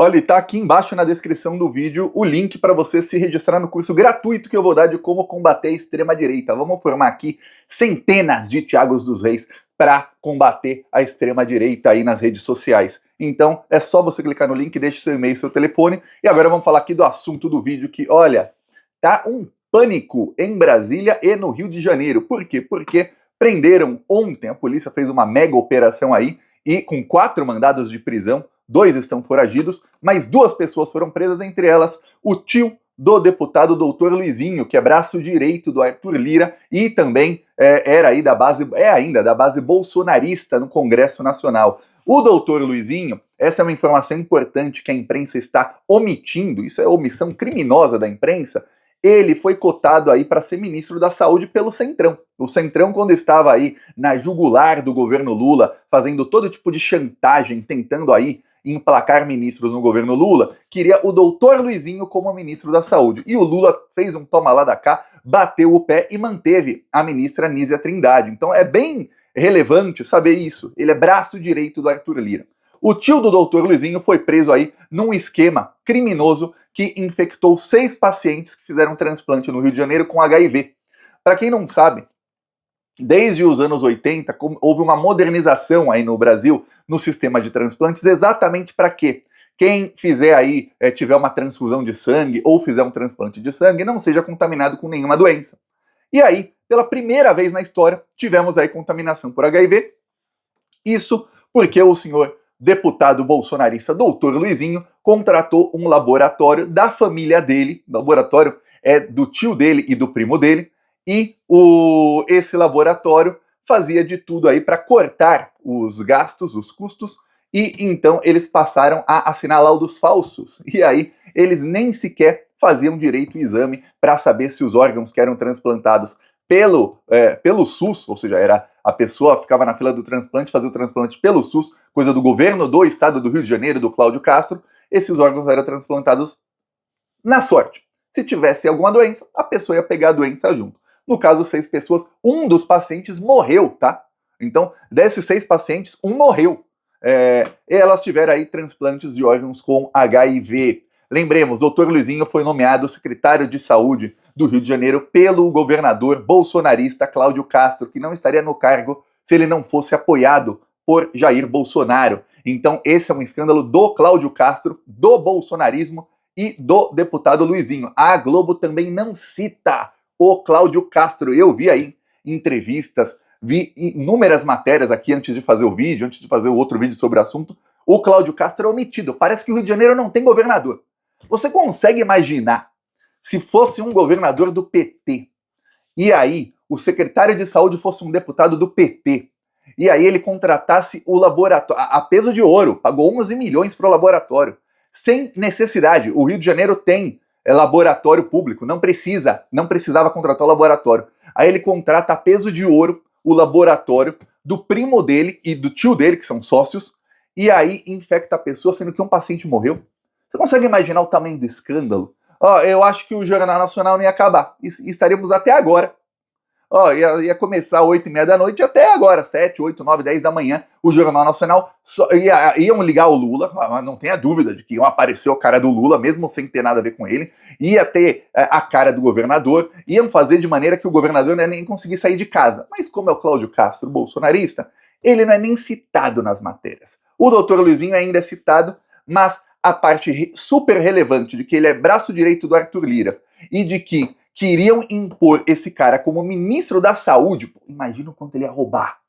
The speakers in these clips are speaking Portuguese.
Olha, e tá aqui embaixo na descrição do vídeo o link para você se registrar no curso gratuito que eu vou dar de como combater a extrema-direita. Vamos formar aqui centenas de Thiagos dos Reis para combater a extrema-direita aí nas redes sociais. Então, é só você clicar no link, deixe seu e-mail e seu telefone. E agora vamos falar aqui do assunto do vídeo que, olha, tá um pânico em Brasília e no Rio de Janeiro. Por quê? Porque prenderam ontem, a polícia fez uma mega operação aí, e com 4 mandados de prisão, 2 estão foragidos, mas 2 pessoas foram presas, entre elas o tio do deputado Doutor Luizinho, que é braço direito do Arthur Lira e também era aí da base, ainda da base bolsonarista no Congresso Nacional. O Doutor Luizinho, essa é uma informação importante que a imprensa está omitindo, isso é omissão criminosa da imprensa. Ele foi cotado aí para ser ministro da Saúde pelo Centrão. O Centrão, quando estava aí na jugular do governo Lula, fazendo todo tipo de chantagem, tentando aí emplacar ministros no governo Lula, queria o doutor Luizinho como ministro da Saúde. E o Lula fez um toma lá da cá, bateu o pé e manteve a ministra Nízia Trindade. Então é bem relevante saber isso. Ele é braço direito do Arthur Lira. O tio do doutor Luizinho foi preso aí num esquema criminoso que infectou 6 pacientes que fizeram transplante no Rio de Janeiro com HIV. Para quem não sabe, desde os anos 80 houve uma modernização aí no Brasil no sistema de transplantes, exatamente para quê? Quem fizer aí, tiver uma transfusão de sangue ou fizer um transplante de sangue, não seja contaminado com nenhuma doença. E aí, pela primeira vez na história, tivemos aí contaminação por HIV. Isso porque o senhor deputado bolsonarista Doutor Luizinho contratou um laboratório da família dele, o laboratório é do tio dele e do primo dele, e esse laboratório fazia de tudo aí para cortar os gastos, os custos, e então eles passaram a assinar laudos falsos. E aí eles nem sequer faziam direito o exame para saber se os órgãos que eram transplantados pelo SUS, ou seja, era a pessoa ficava na fila do transplante, fazia o transplante pelo SUS, coisa do governo do estado do Rio de Janeiro, do Cláudio Castro, esses órgãos eram transplantados na sorte. Se tivesse alguma doença, a pessoa ia pegar a doença junto. No caso, 6 pessoas, um dos pacientes morreu, tá? Então, desses 6 pacientes, um morreu. E elas tiveram aí transplantes de órgãos com HIV. Lembremos, o Dr. Luizinho foi nomeado secretário de Saúde do Rio de Janeiro pelo governador bolsonarista Cláudio Castro, que não estaria no cargo se ele não fosse apoiado por Jair Bolsonaro. Então, esse é um escândalo do Cláudio Castro, do bolsonarismo e do deputado Luizinho. A Globo também não cita o Cláudio Castro. Eu vi aí entrevistas, vi inúmeras matérias aqui antes de fazer o vídeo, antes de fazer o outro vídeo sobre o assunto. O Cláudio Castro é omitido. Parece que o Rio de Janeiro não tem governador. Você consegue imaginar se fosse um governador do PT e aí o secretário de saúde fosse um deputado do PT e aí ele contratasse o laboratório a peso de ouro, pagou 11 milhões para o laboratório, sem necessidade. O Rio de Janeiro tem laboratório público, não precisava contratar o laboratório. Aí ele contrata a peso de ouro o laboratório do primo dele e do tio dele, que são sócios, e aí infecta a pessoa, sendo que um paciente morreu. Você consegue imaginar o tamanho do escândalo? Eu acho que o Jornal Nacional não ia acabar. E estaríamos até agora. Ia começar às 8h30 da noite até agora, 7, 8, 9, 10 da manhã, o Jornal Nacional iam ligar o Lula, não tenha dúvida de que iam aparecer o cara do Lula, mesmo sem ter nada a ver com ele, ia ter a cara do governador, iam fazer de maneira que o governador não ia nem conseguir sair de casa. Mas como é o Cláudio Castro, bolsonarista, ele não é nem citado nas matérias. O doutor Luizinho ainda é citado, mas a parte super relevante de que ele é braço direito do Arthur Lira e de que queriam impor esse cara como ministro da Saúde. Pô, imagina o quanto ele ia roubar.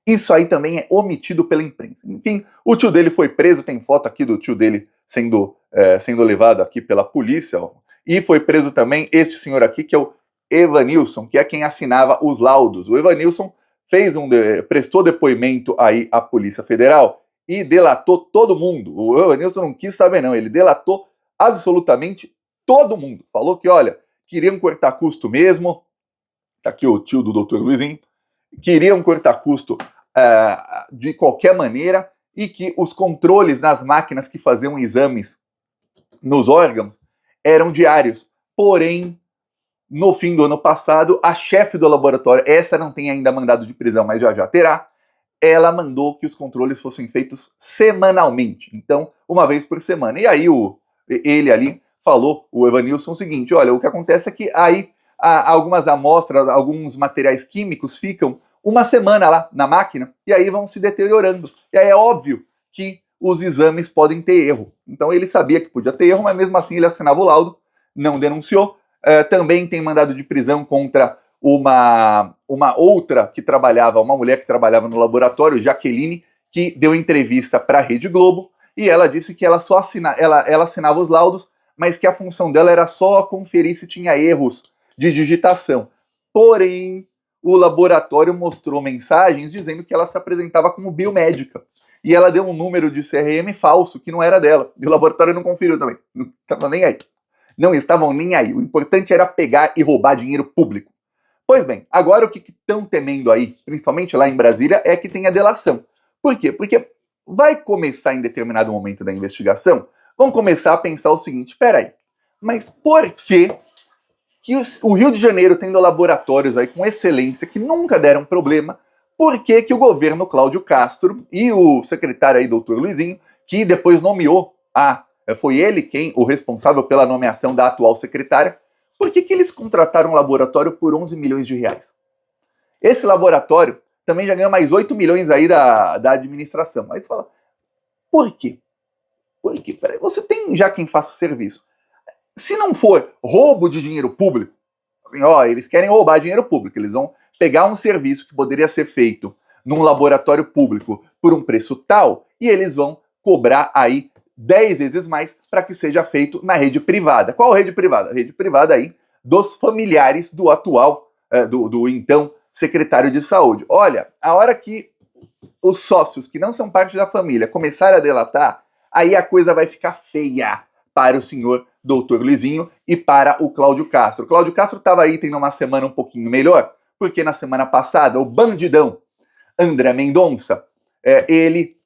Isso aí também é omitido pela imprensa. Enfim, o tio dele foi preso, tem foto aqui do tio dele sendo levado aqui pela polícia, ó. E foi preso também este senhor aqui, que é o Evanilson, que é quem assinava os laudos. O Evanilson prestou depoimento aí à Polícia Federal e delatou todo mundo. O Evanilson não quis saber não, ele delatou absolutamente todo mundo. Falou que, olha, queriam cortar custo mesmo, tá aqui o tio do Dr. Luizinho, queriam cortar custo de qualquer maneira e que os controles nas máquinas que faziam exames nos órgãos eram diários. Porém, no fim do ano passado, a chefe do laboratório, essa não tem ainda mandado de prisão, mas já terá, ela mandou que os controles fossem feitos semanalmente, então uma vez por semana. E aí ele ali falou, o Evanilson, o seguinte: olha, o que acontece é que aí algumas amostras, alguns materiais químicos ficam uma semana lá na máquina e aí vão se deteriorando. E aí é óbvio que os exames podem ter erro. Então ele sabia que podia ter erro, mas mesmo assim ele assinava o laudo, não denunciou. Também tem mandado de prisão contra uma outra que trabalhava, uma mulher que trabalhava no laboratório, Jaqueline, que deu entrevista para a Rede Globo, e ela disse que ela só ela assinava os laudos, mas que a função dela era só conferir se tinha erros de digitação. Porém, o laboratório mostrou mensagens dizendo que ela se apresentava como biomédica. E ela deu um número de CRM falso que não era dela. E o laboratório não conferiu também. Não estava nem aí. Não estavam nem aí. O importante era pegar e roubar dinheiro público. Pois bem, agora o que estão temendo aí, principalmente lá em Brasília, é que tenha delação. Por quê? Porque vai começar em determinado momento da investigação, vão começar a pensar o seguinte: peraí, mas por que o Rio de Janeiro, tendo laboratórios aí com excelência que nunca deram problema, por que o governo Cláudio Castro e o secretário aí, doutor Luizinho, que depois nomeou foi ele o responsável pela nomeação da atual secretária, por que eles contrataram um laboratório por 11 milhões de reais? Esse laboratório também já ganhou mais 8 milhões aí da administração. Mas você fala, por quê? Por quê? Peraí, você tem já quem faça o serviço. Se não for roubo de dinheiro público, assim, eles querem roubar dinheiro público, eles vão pegar um serviço que poderia ser feito num laboratório público por um preço tal, e eles vão cobrar aí 10 vezes mais para que seja feito na rede privada. Qual rede privada? A rede privada aí dos familiares do atual, do então secretário de saúde. Olha, a hora que os sócios que não são parte da família começarem a delatar, aí a coisa vai ficar feia para o senhor doutor Luizinho e para o Cláudio Castro. O Cláudio Castro estava aí tendo uma semana um pouquinho melhor, porque na semana passada o bandidão André Mendonça, ele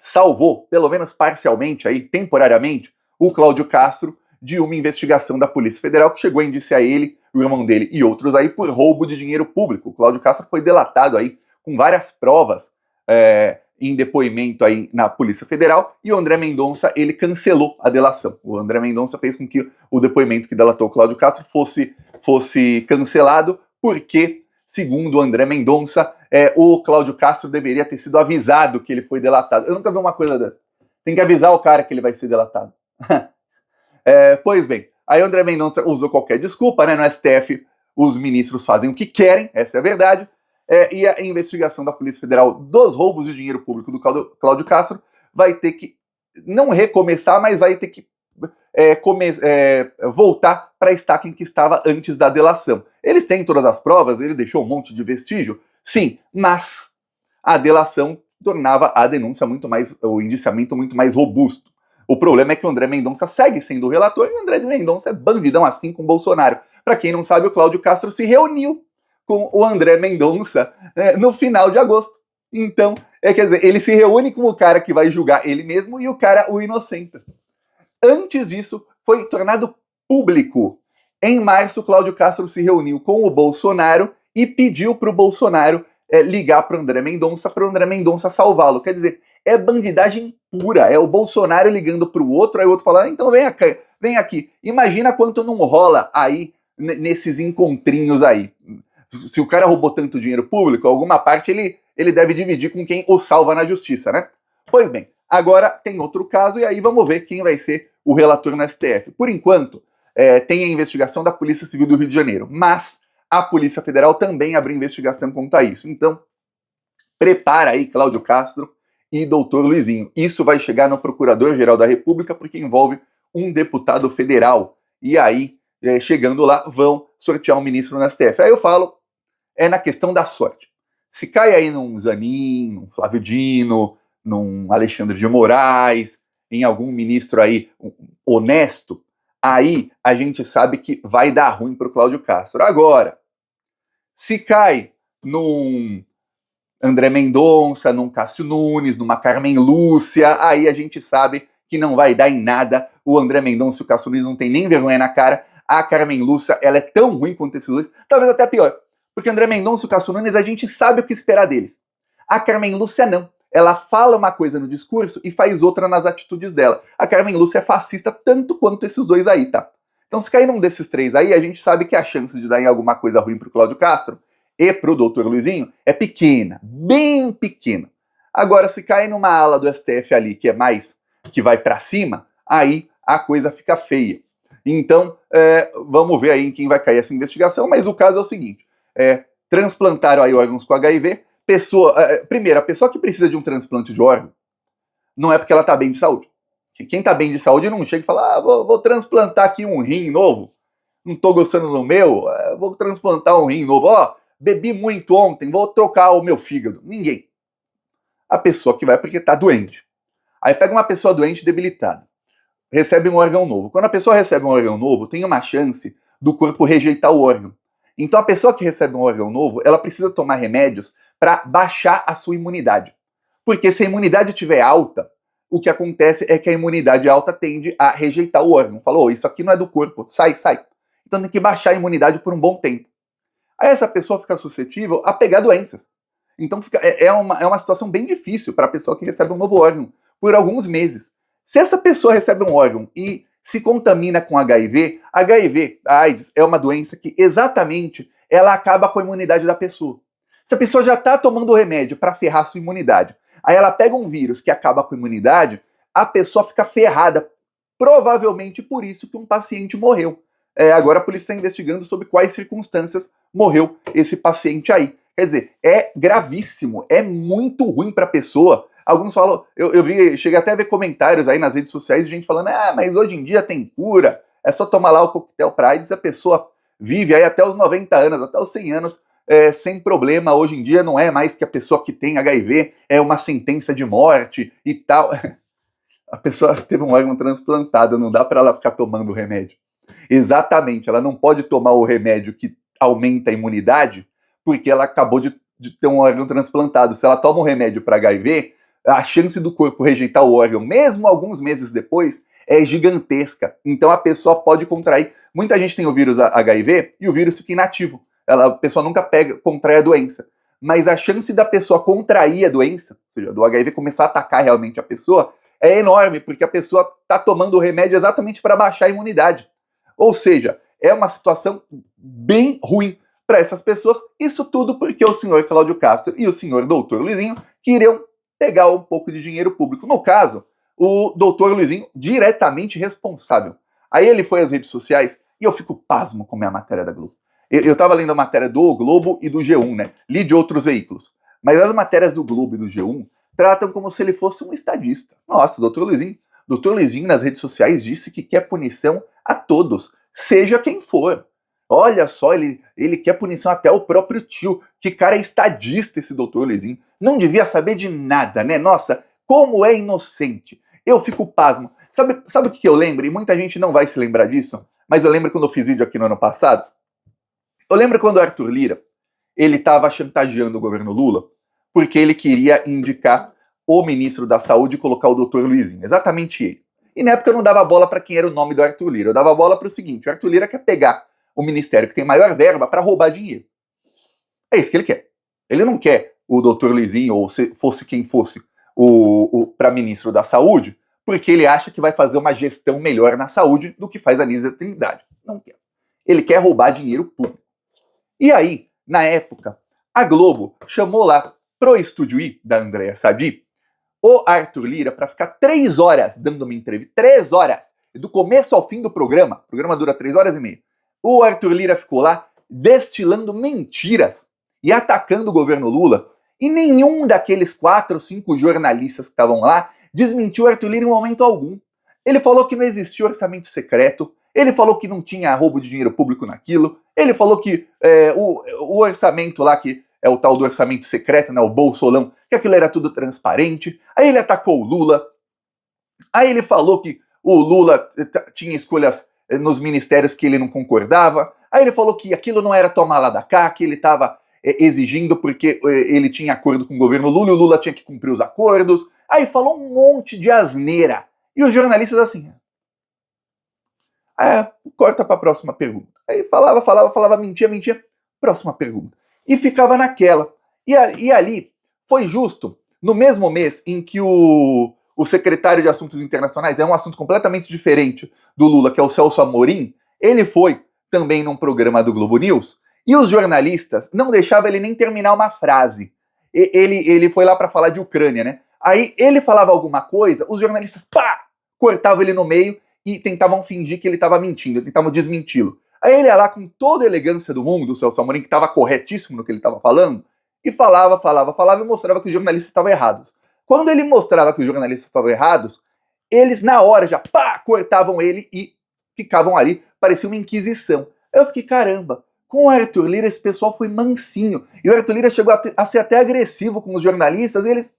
salvou, pelo menos parcialmente, aí, temporariamente, o Cláudio Castro de uma investigação da Polícia Federal que chegou a indiciar ele, o irmão dele e outros aí por roubo de dinheiro público. O Cláudio Castro foi delatado aí com várias provas em depoimento aí na Polícia Federal, e o André Mendonça, ele cancelou a delação. O André Mendonça fez com que o depoimento que delatou o Cláudio Castro fosse cancelado, porque, segundo o André Mendonça, o Cláudio Castro deveria ter sido avisado que ele foi delatado. Eu nunca vi uma coisa dessa. Tem que avisar o cara que ele vai ser delatado. Pois bem, aí o André Mendonça usou qualquer desculpa, né? No STF os ministros fazem o que querem, essa é a verdade, e a investigação da Polícia Federal dos roubos de dinheiro público do Cláudio Castro vai ter que não recomeçar, mas vai ter que voltar para a estaca em que estava antes da delação. Eles têm todas as provas, ele deixou um monte de vestígio, sim, mas a delação tornava a denúncia o indiciamento muito mais robusto. O problema é que o André Mendonça segue sendo o relator, e o André Mendonça é bandidão assim com o Bolsonaro. Para quem não sabe, o Cláudio Castro se reuniu com o André Mendonça no final de agosto. Então, quer dizer, ele se reúne com o cara que vai julgar ele mesmo e o cara o inocenta. Antes disso, foi tornado público. Em março, Cláudio Castro se reuniu com o Bolsonaro e pediu para o Bolsonaro ligar para o André Mendonça salvá-lo. Quer dizer, é bandidagem pura. É o Bolsonaro ligando para o outro, aí o outro fala, então vem aqui. Imagina quanto não rola aí nesses encontrinhos aí. Se o cara roubou tanto dinheiro público, alguma parte ele deve dividir com quem o salva na justiça, né? Pois bem, agora tem outro caso, e aí vamos ver quem vai ser o relator no STF. Por enquanto, tem a investigação da Polícia Civil do Rio de Janeiro, mas a Polícia Federal também abriu investigação quanto a isso. Então, prepara aí Cláudio Castro e doutor Luizinho. Isso vai chegar no Procurador-Geral da República, porque envolve um deputado federal. E aí, chegando lá, vão sortear um ministro no STF. Aí eu falo, na questão da sorte. Se cai aí num Zanin, num Flávio Dino, num Alexandre de Moraes, em algum ministro aí honesto, aí a gente sabe que vai dar ruim para o Cláudio Castro. Agora, se cai num André Mendonça, num Cássio Nunes, numa Carmen Lúcia, aí a gente sabe que não vai dar em nada. O André Mendonça e o Cássio Nunes não tem nem vergonha na cara. A Carmen Lúcia, ela é tão ruim quanto esses dois, talvez até pior. Porque o André Mendonça e o Cássio Nunes, a gente sabe o que esperar deles. A Carmen Lúcia não. Ela fala uma coisa no discurso e faz outra nas atitudes dela. A Carmen Lúcia é fascista tanto quanto esses dois aí, tá? Então, se cair num desses três aí, a gente sabe que a chance de dar em alguma coisa ruim pro Cláudio Castro e pro doutor Luizinho é pequena, bem pequena. Agora, se cair numa ala do STF ali, que é mais, que vai para cima, aí a coisa fica feia. Então, vamos ver aí em quem vai cair essa investigação, mas o caso é o seguinte, transplantaram aí órgãos com HIV, primeiro, a pessoa que precisa de um transplante de órgão, não é porque ela está bem de saúde. Quem está bem de saúde não chega e fala, vou transplantar aqui um rim novo, não estou gostando do meu, vou transplantar um rim novo, bebi muito ontem, vou trocar o meu fígado. Ninguém. A pessoa que vai porque está doente. Aí pega uma pessoa doente debilitada, recebe um órgão novo. Quando a pessoa recebe um órgão novo, tem uma chance do corpo rejeitar o órgão. Então a pessoa que recebe um órgão novo, ela precisa tomar remédios para baixar a sua imunidade. Porque se a imunidade estiver alta, o que acontece é que a imunidade alta tende a rejeitar o órgão. Falou, isso aqui não é do corpo, sai. Então tem que baixar a imunidade por um bom tempo. Aí essa pessoa fica suscetível a pegar doenças. Então é uma situação bem difícil para a pessoa que recebe um novo órgão por alguns meses. Se essa pessoa recebe um órgão e se contamina com HIV, a AIDS, é uma doença que exatamente ela acaba com a imunidade da pessoa. Se a pessoa já está tomando remédio para ferrar sua imunidade, aí ela pega um vírus que acaba com a imunidade, a pessoa fica ferrada. Provavelmente por isso que um paciente morreu. Agora a polícia está investigando sobre quais circunstâncias morreu esse paciente aí. Quer dizer, é gravíssimo, é muito ruim para a pessoa. Alguns falam, cheguei até a ver comentários aí nas redes sociais de gente falando, mas hoje em dia tem cura, é só tomar lá o coquetel pra AIDS, a pessoa vive aí até os 90 anos, até os 100 anos, sem problema. Hoje em dia não é mais que a pessoa que tem HIV é uma sentença de morte e tal. A pessoa teve um órgão transplantado, não dá para ela ficar tomando o remédio. Exatamente, ela não pode tomar o remédio que aumenta a imunidade porque ela acabou de ter um órgão transplantado. Se ela toma um remédio para HIV, a chance do corpo rejeitar o órgão, mesmo alguns meses depois, é gigantesca. Então a pessoa pode contrair. Muita gente tem o vírus HIV e o vírus fica inativo. A pessoa nunca contrai a doença. Mas a chance da pessoa contrair a doença, ou seja, do HIV começar a atacar realmente a pessoa, é enorme, porque a pessoa está tomando o remédio exatamente para baixar a imunidade. Ou seja, é uma situação bem ruim para essas pessoas. Isso tudo porque o senhor Cláudio Castro e o senhor doutor Luizinho queriam pegar um pouco de dinheiro público. No caso, o doutor Luizinho diretamente responsável. Aí ele foi às redes sociais e eu fico pasmo com a minha matéria da Globo. Eu estava lendo a matéria do Globo e do G1, né? Li de outros veículos. Mas as matérias do Globo e do G1 tratam como se ele fosse um estadista. Nossa, doutor Luizinho. Doutor Luizinho nas redes sociais disse que quer punição a todos, seja quem for. Olha só, ele quer punição até o próprio tio. Que cara estadista esse doutor Luizinho. Não devia saber de nada, né? Nossa, como é inocente. Eu fico pasmo. Sabe o que eu lembro? E muita gente não vai se lembrar disso, mas eu lembro quando eu fiz vídeo aqui no ano passado. Eu lembro quando o Arthur Lira, ele estava chantageando o governo Lula, porque ele queria indicar o ministro da Saúde e colocar o doutor Luizinho. Exatamente ele. E na época eu não dava bola para quem era o nome do Arthur Lira. Eu dava bola para o seguinte, o Arthur Lira quer pegar o ministério que tem maior verba para roubar dinheiro. É isso que ele quer. Ele não quer o doutor Luizinho, ou se fosse quem fosse, para ministro da Saúde, porque ele acha que vai fazer uma gestão melhor na saúde do que faz a Anísia Trindade. Não quer. Ele quer roubar dinheiro público. E aí, na época, a Globo chamou lá pro Estúdio I, da Andréa Sadi, o Arthur Lira para ficar 3 horas dando uma entrevista. 3 horas! Do começo ao fim do programa. O programa dura 3 horas e meia. O Arthur Lira ficou lá destilando mentiras e atacando o governo Lula. E nenhum daqueles 4 ou 5 jornalistas que estavam lá desmentiu o Arthur Lira em momento algum. Ele falou que não existia orçamento secreto. Ele falou que não tinha roubo de dinheiro público naquilo. Ele falou que o orçamento lá, que é o tal do orçamento secreto, né, o bolsolão, que aquilo era tudo transparente. Aí ele atacou o Lula. Aí ele falou que o Lula tinha escolhas nos ministérios que ele não concordava. Aí ele falou que aquilo não era tomar lá da cá, que ele estava exigindo porque ele tinha acordo com o governo Lula e o Lula tinha que cumprir os acordos. Aí falou um monte de asneira. E os jornalistas assim... corta para a próxima pergunta. Aí falava, mentia. Próxima pergunta. E ficava naquela. E ali foi justo, no mesmo mês em que o secretário de Assuntos Internacionais, é um assunto completamente diferente do Lula, que é o Celso Amorim, ele foi também num programa do Globo News, e os jornalistas não deixavam ele nem terminar uma frase. Ele foi lá para falar de Ucrânia, né? Aí ele falava alguma coisa, os jornalistas, pá, cortavam ele no meio e tentavam fingir que ele estava mentindo, tentavam desmenti-lo. Aí ele ia lá com toda a elegância do mundo, o Celso Amorim, que estava corretíssimo no que ele estava falando, e falava e mostrava que os jornalistas estavam errados. Quando ele mostrava que os jornalistas estavam errados, eles na hora já, pá, cortavam ele e ficavam ali, parecia uma inquisição. Aí eu fiquei, caramba, com o Arthur Lira esse pessoal foi mansinho, e o Arthur Lira chegou a ser até agressivo com os jornalistas, e eles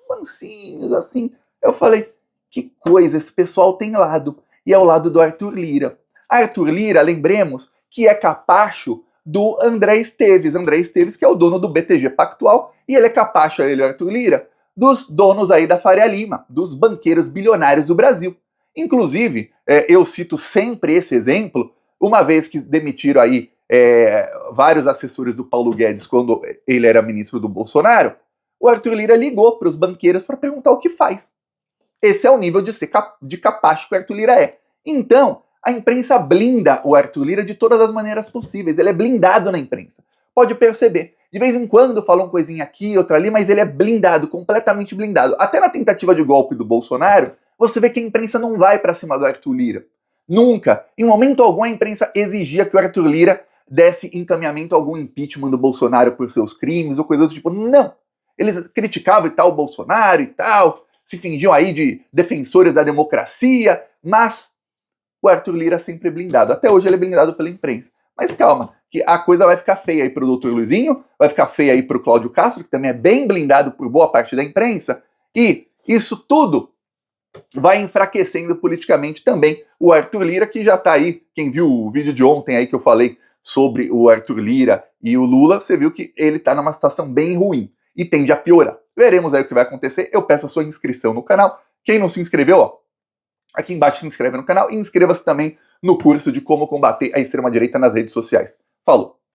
mansinhos, assim. Eu falei, que coisa, esse pessoal tem lado, e é o lado do Arthur Lira. Arthur Lira, lembremos, que é capacho do André Esteves, que é o dono do BTG Pactual, e ele é capacho, ele, Arthur Lira, dos donos aí da Faria Lima, dos banqueiros bilionários do Brasil. Inclusive, eu cito sempre esse exemplo, uma vez que demitiram aí vários assessores do Paulo Guedes quando ele era ministro do Bolsonaro, o Arthur Lira ligou para os banqueiros para perguntar o que faz. Esse é o nível de capacho que o Arthur Lira é. Então, a imprensa blinda o Arthur Lira de todas as maneiras possíveis. Ele é blindado na imprensa. Pode perceber. De vez em quando fala uma coisinha aqui, outra ali, mas ele é blindado, completamente blindado. Até na tentativa de golpe do Bolsonaro, você vê que a imprensa não vai para cima do Arthur Lira. Nunca. Em momento algum, a imprensa exigia que o Arthur Lira desse encaminhamento a algum impeachment do Bolsonaro por seus crimes ou coisa do tipo. Não. Eles criticavam e tal o Bolsonaro e tal, se fingiam aí de defensores da democracia, mas o Arthur Lira é sempre blindado. Até hoje ele é blindado pela imprensa. Mas calma, que a coisa vai ficar feia aí pro doutor Luizinho, vai ficar feia aí pro Cláudio Castro, que também é bem blindado por boa parte da imprensa, e isso tudo vai enfraquecendo politicamente também o Arthur Lira, que já tá aí, quem viu o vídeo de ontem aí que eu falei sobre o Arthur Lira e o Lula, você viu que ele tá numa situação bem ruim e tende a piorar. Veremos aí o que vai acontecer. Eu peço a sua inscrição no canal. Quem não se inscreveu, ó, aqui embaixo se inscreve no canal e inscreva-se também no curso de como combater a extrema-direita nas redes sociais. Falou!